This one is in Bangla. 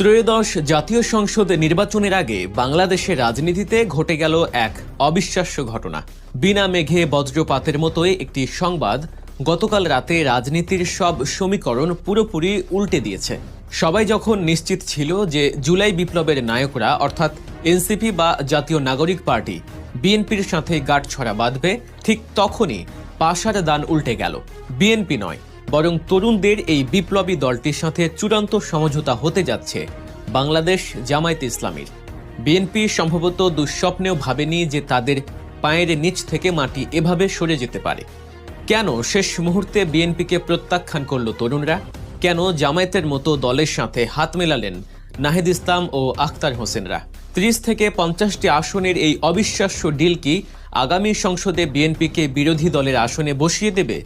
ত্রয়োদশ জাতীয় সংসদ নির্বাচনের আগে বাংলাদেশের রাজনীতিতে ঘটে গেল এক অবিশ্বাস্য ঘটনা। বিনা মেঘে বজ্রপাতের মতোই একটি সংবাদ গতকাল রাতে রাজনীতির সব সমীকরণ পুরোপুরি উল্টে দিয়েছে। সবাই যখন নিশ্চিত ছিল যে জুলাই বিপ্লবের নায়করা অর্থাৎ এনসিপি বা জাতীয় নাগরিক পার্টি বিএনপির সাথে গাঁটছড়া বাঁধবে, ঠিক তখনই পাশার দান উল্টে গেল। বিএনপি নয়, বরং তরুণদের এই বিপ্লবী দলটির সাথে চূড়ান্ত সমঝোতা হতে যাচ্ছে বাংলাদেশ জামায়াতে ইসলামীর। বিএনপি সম্ভবত দুঃস্বপ্নেও ভাবেনি যে তাদের পায়ের নিচ থেকে মাটি এভাবে সরে যেতে পারে। কেন শেষ মুহূর্তে বিএনপিকে প্রত্যাখ্যান করল তরুণরা? কেন জামায়াতের মতো দলের সাথে হাত মেলালেন নাহিদ ইসলাম ও আখতার হোসেনরা? 30 থেকে 50টি আসনের এই অবিশ্বাস্য ডিল কি আগামী সংসদে বিএনপিকে বিরোধী দলের আসনে বসিয়ে দেবে?